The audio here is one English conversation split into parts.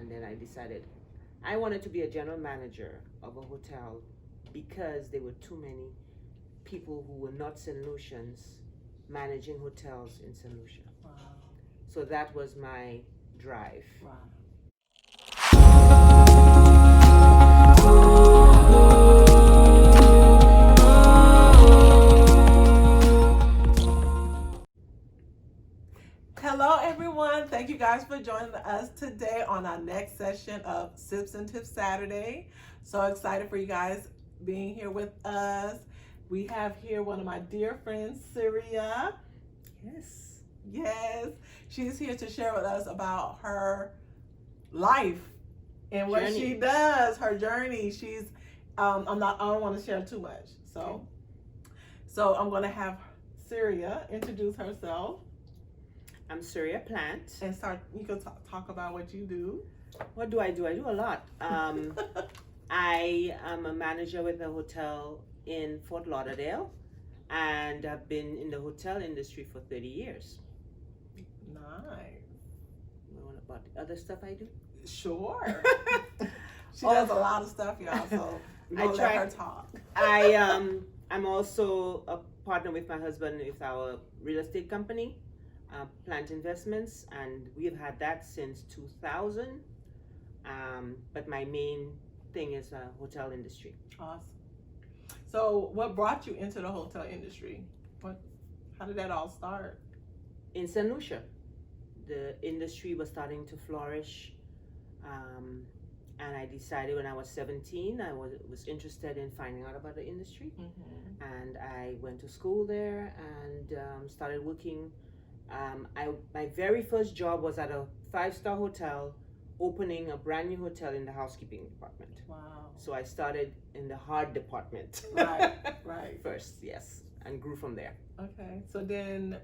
And then I decided I wanted to be a general manager of a hotel because there were too many people who were not St. Lucians managing hotels in St. Lucia. Wow. So that was my drive. Wow. Hello, everyone. Thank you guys for joining us today on our next session of Sips and Tips Saturday. So excited for you guys being here with us. We have here one of my dear friends, Suria. Yes. She's here to share with us about her life and what she does, her journey. She's I don't want to share too much. So I'm going to have Suria introduce herself. I'm Suria Plante. And you can talk about what you do. What do? I do a lot. I am a manager with a hotel in Fort Lauderdale, and I've been in the hotel industry for 30 years. Nice. What about the other stuff I do? Sure. She does a lot of stuff, y'all, so let her talk. I'm also a partner with my husband with our real estate company, Plant Investments, and we've had that since 2000. But my main thing is hotel industry. Awesome. So what brought you into the hotel industry? How did that all start? In St. Lucia, the industry was starting to flourish, and I decided when I was 17, I was interested in finding out about the industry, and I went to school there and started working. My very first job was at a 5-star hotel, opening a brand new hotel in the housekeeping department. Wow. So I started in the hard department. Right. First, yes, and grew from there. Okay. So then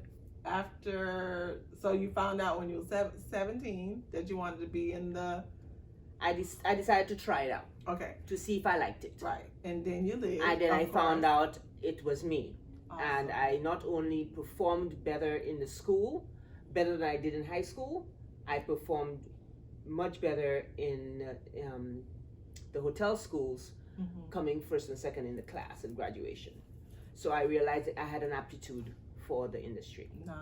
so you found out when you were 17 that you wanted to be in the... I decided to try it out. Okay. To see if I liked it. Right. And then you did. And then I found out it was me. Awesome. And I not only performed better in the school, better than I did in high school, I performed much better in the hotel schools, coming first and second in the class at graduation. So I realized that I had an aptitude for the industry. Nice.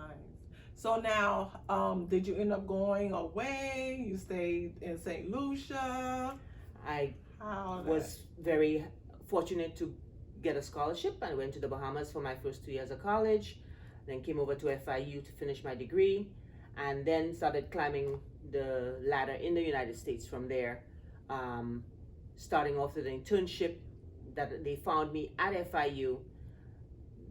So now, did you end up going away? You stayed in St. Lucia? I was very fortunate to get a scholarship. I went to the Bahamas for my first 2 years of college, then came over to FIU to finish my degree, and then started climbing the ladder in the United States from there, starting off with an internship that they found me at FIU.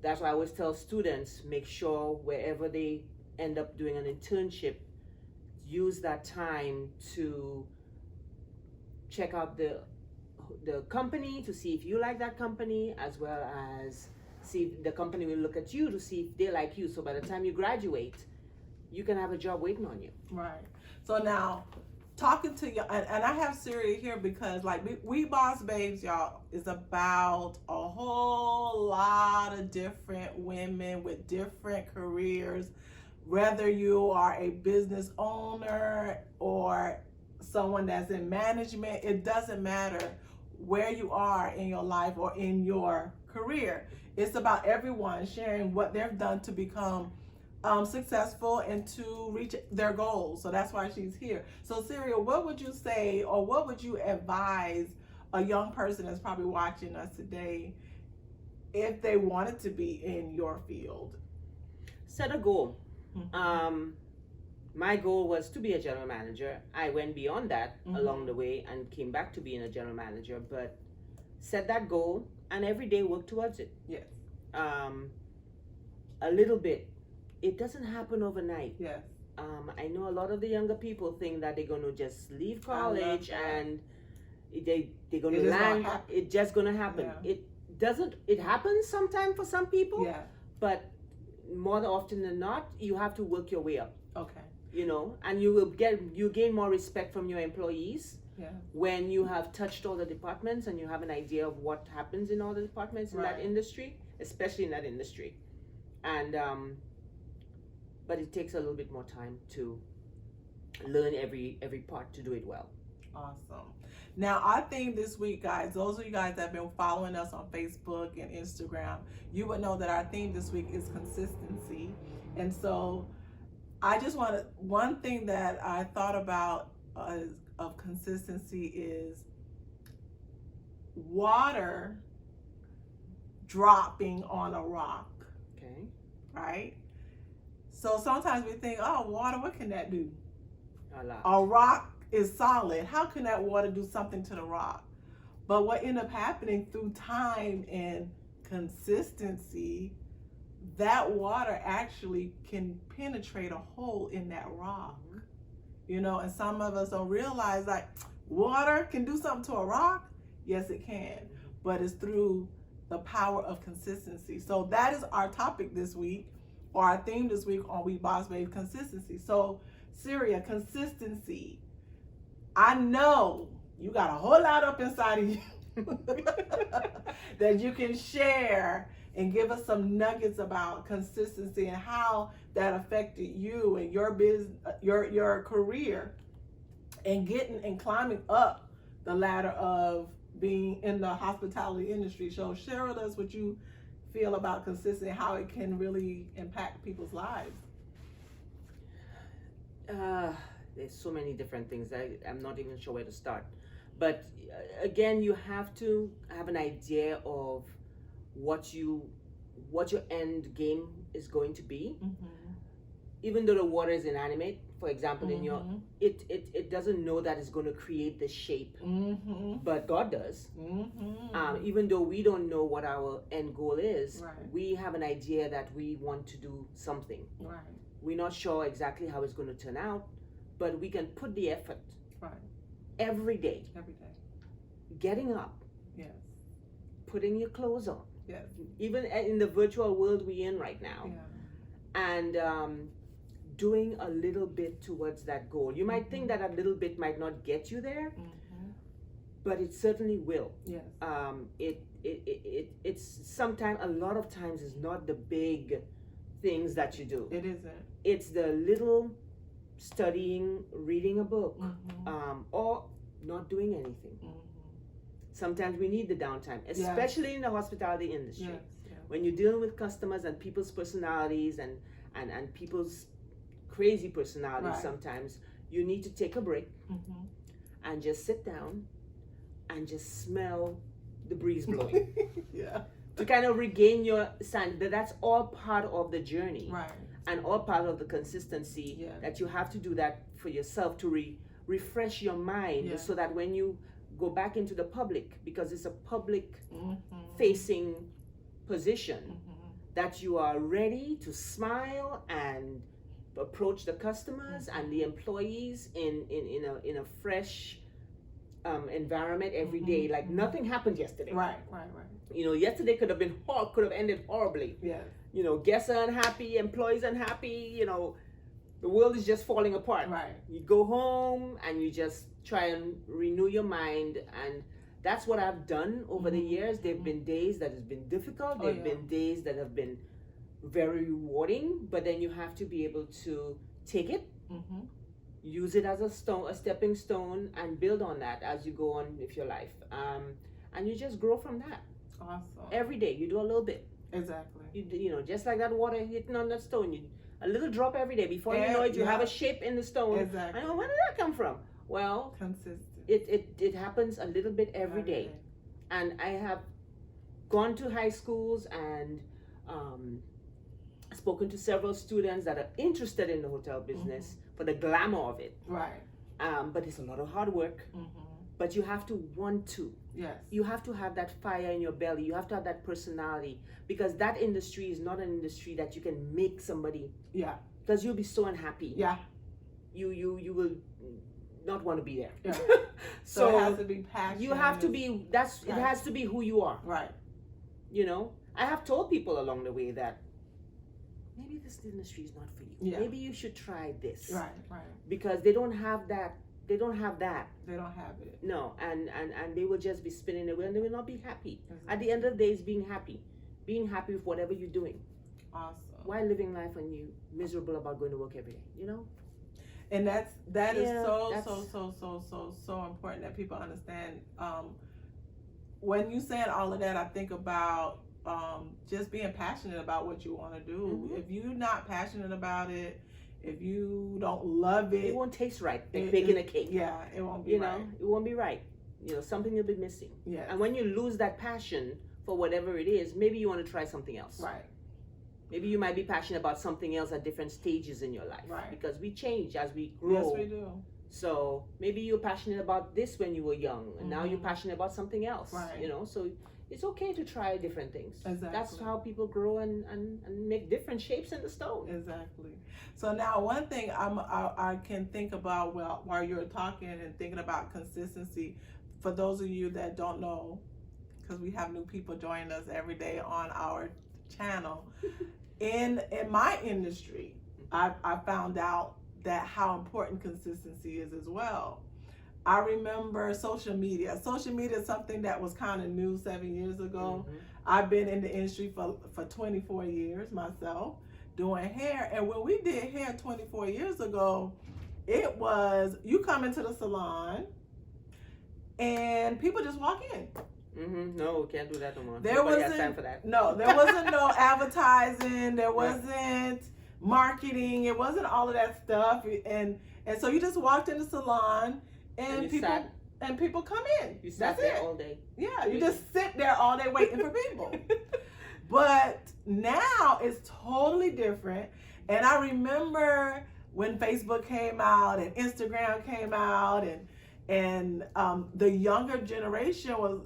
That's why I always tell students, make sure wherever they end up doing an internship, use that time to check out the company to see if you like that company, as well as see if the company will look at you to see if they like you. So by the time you graduate, you can have a job waiting on you. Right. So now, talking to you, and I have Suria here because We Boss Babes, y'all, is about a whole lot of different women with different careers, whether you are a business owner or someone that's in management. It doesn't matter where you are in your life or in your career. It's about everyone sharing what they've done to become successful and to reach their goals. So that's why she's here. So Suria, what would you say, or what would you advise a young person that's probably watching us today if they wanted to be in your field? Set a goal. My goal was to be a general manager. I went beyond that along the way and came back to being a general manager, but set that goal and every day work towards it. Yes. A little bit. It doesn't happen overnight. Yes. I know a lot of the younger people think that they're going to just leave college and they're going to land. It's just going to happen. Yeah. It doesn't. It happens sometimes for some people. Yeah. But more often than not, you have to work your way up. Okay. You know, and you gain more respect from your employees. Yeah. When you have touched all the departments and you have an idea of what happens in all the departments in that industry, especially in that industry. And but it takes a little bit more time to learn every part to do it well. Awesome. Now, our theme this week, guys, those of you guys that have been following us on Facebook and Instagram, you would know that our theme this week is consistency. And so I just wanted, one thing that I thought about of consistency is water dropping on a rock. Okay. Right? So sometimes we think, oh, water, what can that do? A lot. A rock is solid. How can that water do something to the rock? But what ended up happening through time and consistency, that water actually can penetrate a hole in that rock. You know, and some of us don't realize, like, water can do something to a rock. Yes, it can, but it's through the power of consistency. So that is our topic this week, or our theme this week on We Boss Babe, consistency. So Suria, consistency. I know you got a whole lot up inside of you that you can share and give us some nuggets about consistency and how that affected you and your business, your career, and getting and climbing up the ladder of being in the hospitality industry. So share with us what you feel about consistency and how it can really impact people's lives. There's so many different things. I'm not even sure where to start. But again, you have to have an idea of what your end game is going to be. Mm-hmm. Even though the water is inanimate, for example, in your it doesn't know that it's going to create the shape, but God does. Even though we don't know what our end goal is, we have an idea that we want to do something. We're not sure exactly how it's going to turn out, but we can put the effort every day. Getting up, putting your clothes on, even in the virtual world we're in right now, and doing a little bit towards that goal. You might think that a little bit might not get you there, but it certainly will. It's sometimes, a lot of times, it's not the big things that you do. It isn't. It's the little studying, reading a book, or not doing anything. Sometimes we need the downtime, especially in the hospitality industry. When you're dealing with customers and people's personalities and people's crazy personalities, sometimes you need to take a break and just sit down and just smell the breeze blowing. To kind of regain your sanity. That's all part of the journey. And all part of the consistency that you have to do that for yourself to refresh your mind, so that when you go back into the public, because it's a public facing position, that you are ready to smile and approach the customers and the employees in a fresh environment every day, like nothing happened yesterday. You know, yesterday could have ended horribly. You know, guests are unhappy, employees unhappy. You know, the world is just falling apart. You go home and you just try and renew your mind, and that's what I've done over the years. There've been days that has been difficult. There've been days that have been very rewarding, but then you have to be able to take it, use it as a stepping stone, and build on that as you go on with your life. And you just grow from that. Awesome. Every day you do a little bit. You know, just like that water hitting on that stone, a little drop every day. Before you know it, you have a shape in the stone. I know, where did that come from? Well, consistent. It happens a little bit every day. And I have gone to high schools and spoken to several students that are interested in the hotel business for the glamour of it. But it's a lot of hard work. But you have to want to. You have to have that fire in your belly. You have to have that personality, because that industry is not an industry that you can make somebody. Because you'll be so unhappy. You will not want to be there. So it has to be passion. You have to be. It has to be who you are. You know, I have told people along the way that maybe this industry is not for you. Maybe you should try this. Because they don't have that. They don't have that. They don't have it. No, and they will just be spinning away, and they will not be happy. At the end of the day, it's being happy with whatever you're doing. Awesome. Why living life when you're miserable about going to work every day? You know. And that is Yeah, so important that people understand. When you saying all of that, I think about just being passionate about what you want to do. If you're not passionate about it, if you don't love it, it won't taste right. Like baking a cake. Yeah, it won't be right. It won't be right. Something you'll be missing. Yeah. And when you lose that passion for whatever it is, maybe you want to try something else. Right. Maybe you might be passionate about something else at different stages in your life. Right. Because we change as we grow. Yes, we do. So maybe you're passionate about this when you were young, and now you're passionate about something else. Right. So it's okay to try different things. Exactly. That's how people grow and make different shapes in the stone. Exactly. So now one thing I can think about while you're talking and thinking about consistency, for those of you that don't know, because we have new people joining us every day on our channel, in my industry, I found out that how important consistency is as well. I remember social media. Social media is something that was kind of new 7 years ago. I've been in the industry for 24 years myself, doing hair. And when we did hair 24 years ago, it was you come into the salon and people just walk in. No, we can't do that no more. There Nobody wasn't has time for that. No, there wasn't no advertising. There wasn't marketing. It wasn't all of that stuff. And so you just walked in the salon and people come in. You sat there all day. Yeah, you just sit there all day waiting for people. But now it's totally different. And I remember when Facebook came out and Instagram came out, and the younger generation was,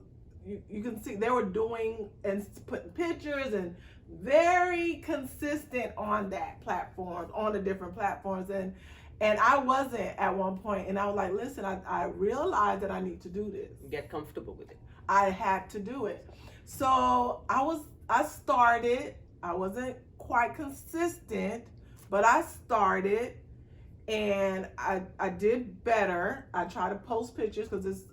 you can see they were doing and putting pictures and very consistent on that platform, on the different platforms. And I wasn't at one point, and I was like, listen, I realized that I need to do this. Get comfortable with it. I had to do it. So I started. I wasn't quite consistent, but I started, and I did better. I try to post pictures because is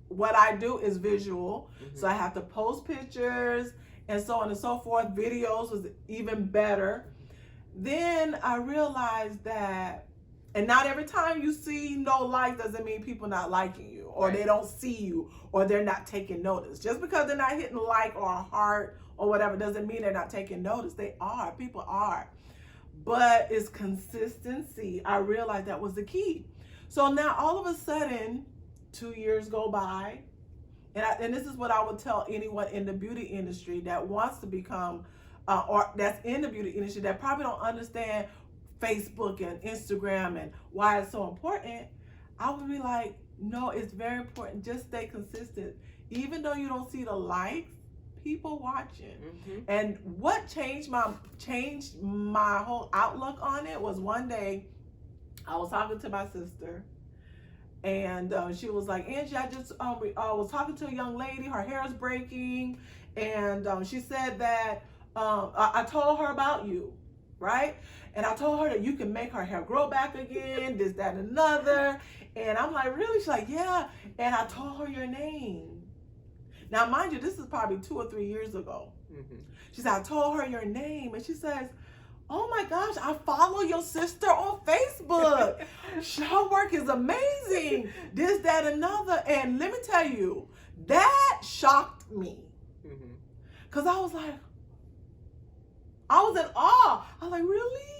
what I do is visual. So I have to post pictures and so on and so forth. Videos was even better. Then I realized that, and not every time you see no like doesn't mean people not liking you, or they don't see you, or they're not taking notice. Just because they're not hitting like or a heart or whatever doesn't mean they're not taking notice. They are. People are. But it's consistency. I realized that was the key. So now all of a sudden, 2 years go by, and this is what I would tell anyone in the beauty industry that wants to become, or that's in the beauty industry that probably don't understand Facebook and Instagram and why it's so important. I would be like, no, it's very important. Just stay consistent. Even though you don't see the likes, people watching. And what changed my whole outlook on it was one day I was talking to my sister, and she was like, Angie, I just was talking to a young lady. Her hair is breaking, and she said that I told her about you, right? And I told her that you can make her hair grow back again, this, that, and another. And I'm like, really? She's like, yeah. And I told her your name. Now, mind you, this is probably 2 or 3 years ago. She said, I told her your name. And she says, oh my gosh, I follow your sister on Facebook. Her work is amazing. This, that, another. And let me tell you, that shocked me. Because I was like, I was in awe. I was like, really?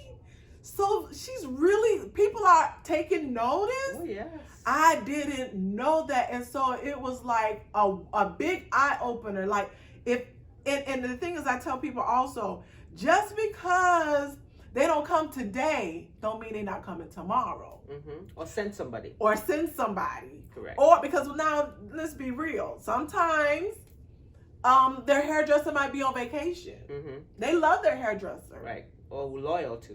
So she's really, people are taking notice? Oh, yes. I didn't know that. And so it was like a big eye opener. Like and the thing is, I tell people also, just because they don't come today, don't mean they're not coming tomorrow. Or send somebody. Correct. Or because now, let's be real. Sometimes their hairdresser might be on vacation. They love their hairdresser. Right. Or loyal to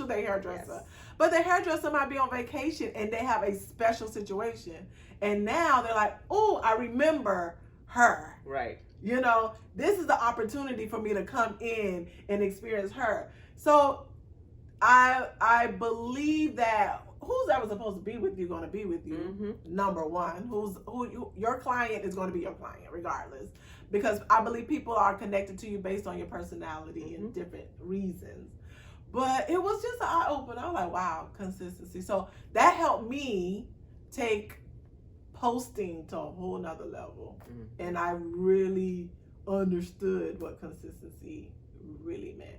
their hairdresser. Yes. But the hairdresser might be on vacation and they have a special situation. And now they're like, oh, I remember her. Right. You know, this is the opportunity for me to come in and experience her. So I believe that who's ever supposed to be with you going to be with you. Number one, your client is going to be your client regardless, because I believe people are connected to you based on your personality and different reasons. But it was just an eye opener. I was like, wow, consistency. So that helped me take posting to a whole nother level. And I really understood what consistency really meant.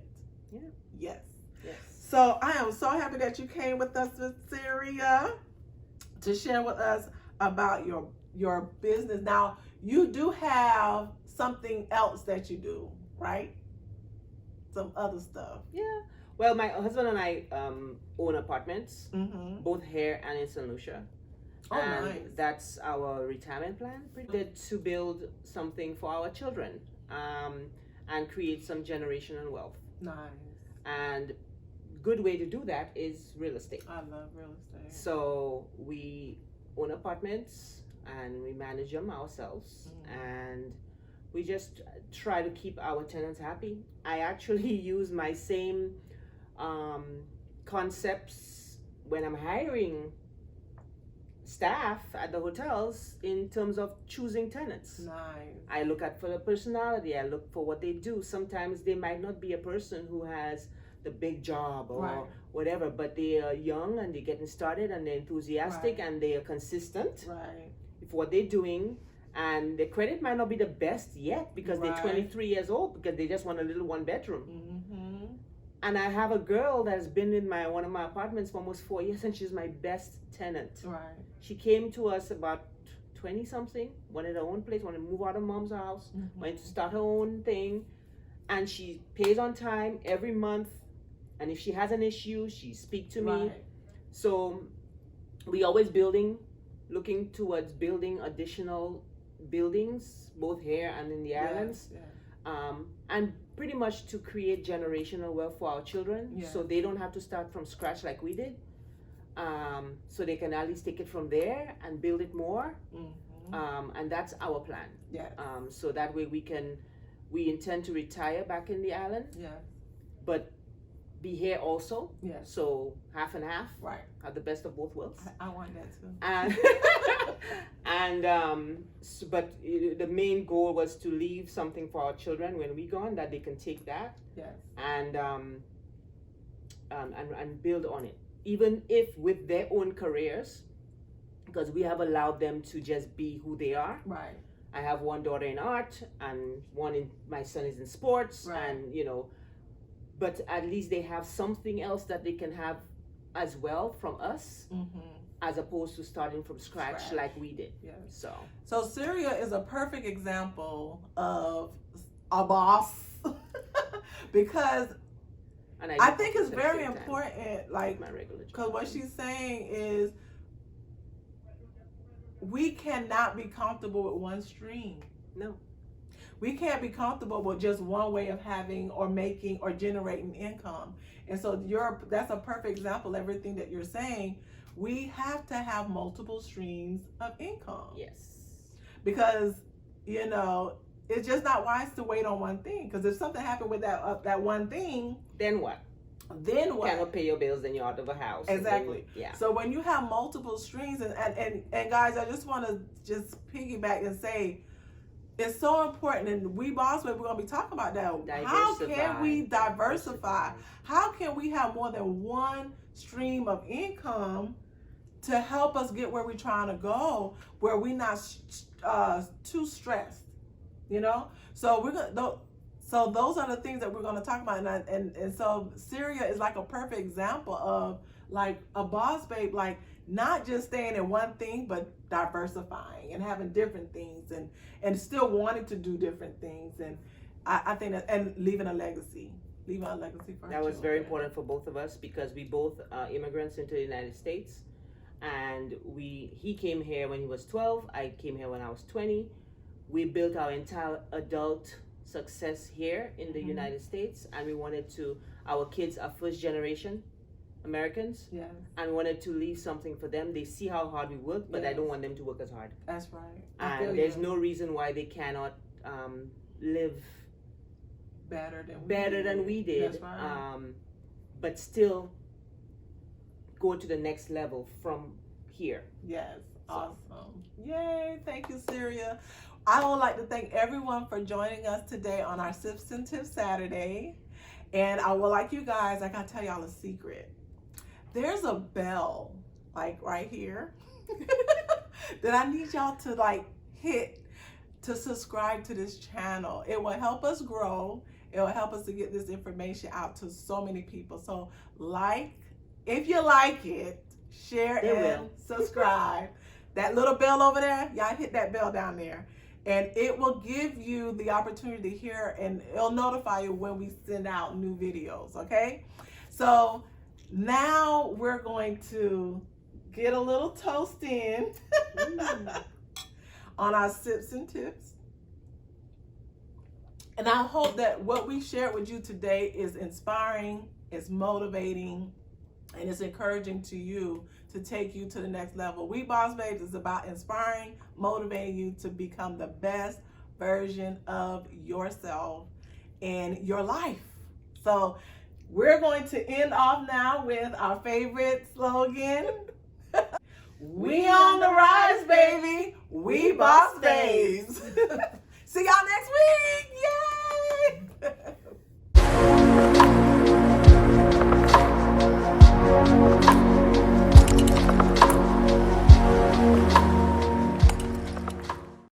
Yeah. Yes. Yes. So I am so happy that you came with us, Miss Suria, to share with us about your business. Now, you do have something else that you do, right? Some other stuff. Yeah. Well, my husband and I own apartments, Mm-hmm. both here and in St. Lucia. Oh, And nice. that's our retirement plan. We did to build something for our children and create some generational wealth. Nice. And good way to do that is real estate. I love real estate. So we own apartments and we manage them ourselves, and we just try to keep our tenants happy. I actually use my same concepts when I'm hiring staff at the hotels in terms of choosing tenants. Nice. I look at for the personality, I look for what they do. Sometimes they might not be a person who has the big job or Right. whatever, but they are young and they're getting started and they're enthusiastic Right. and they are consistent Right. for what they're doing. And their credit might not be the best yet because they're Right. 23 years old because they just want a little one bedroom. Mm-hmm. And I have a girl that's been in one of my apartments for almost 4 years, and she's my best tenant. Right. She came to us about 20 something, wanted her own place, wanted to move out of mom's house, wanted to start her own thing, and she pays on time every month. And if she has an issue, she speak to me. Right. So we always looking towards building additional buildings, both here and in the islands. Yes. And pretty much to create generational wealth for our children, Yeah. so they don't have to start from scratch like we did. So they can at least take it from there and build it more. And that's our plan. Yes. So that way we intend to retire back in the island, Yes. but be here also. Yes. So half and half, Right. have the best of both worlds. I want that too. But the main goal was to leave something for our children when we gone, that they can take that Yes. and build on it, even if with their own careers, because we have allowed them to just be who they are. Right. I have one daughter in art and my son is in sports. Right. And but at least they have something else that they can have as well from us, as opposed to starting from scratch like we did. Yes. So Suria is a perfect example of a boss because and I think it's very important, like, my regular job. because what she's saying is we cannot be comfortable with one stream. No. We can't be comfortable with just one way of having or making or generating income. And so that's a perfect example of everything that you're saying. We have to have multiple streams of income. Yes. Because, it's just not wise to wait on one thing. Because if something happened with that one thing, Then what? then what? You cannot pay your bills, then you're out of a house. Exactly. Yeah. So when you have multiple streams, and guys, I just want to just piggyback and say, it's so important, and we Boss Babe, we're going to be talking about that. How can we diversify? How can we have more than one stream of income to help us get where we're trying to go, where we're not too stressed, So those are the things that we're going to talk about, and so Suria is like a perfect example of like a boss babe, like not just staying in one thing, but diversifying and having different things and still wanting to do different things. And I think that, and leaving a legacy for her That was very children. important for both of us because we both are immigrants into the United States. And he came here when he was 12. I came here when I was 20. We built our entire adult success here in the United States, and we wanted our kids are first generation Americans, Yes, and wanted to leave something for them. They see how hard we work, but I don't want them to work as hard. that's right. And there's no reason why they cannot live better than we did. That's right. But still go to the next level from here. Yes, awesome. Yay, thank you, Suria. I would like to thank everyone for joining us today on our Sips and Tips Saturday. And I would like you guys, I gotta tell y'all a secret. There's a bell, like right here, that I need y'all to like hit to subscribe to this channel. It will help us grow. It will help us to get this information out to so many people. So like, if you like it, share and subscribe. That little bell over there, y'all hit that bell down there. And it will give you the opportunity to hear, and it'll notify you when we send out new videos, okay? So now we're going to get a little toast in on our sips and tips. And I hope that what we shared with you today is inspiring, is motivating, and it's encouraging to you to take you to the next level. We Boss Babes is about inspiring, motivating you to become the best version of yourself in your life. So we're going to end off now with our favorite slogan. We on the rise, baby. We Boss Babes. See y'all next week.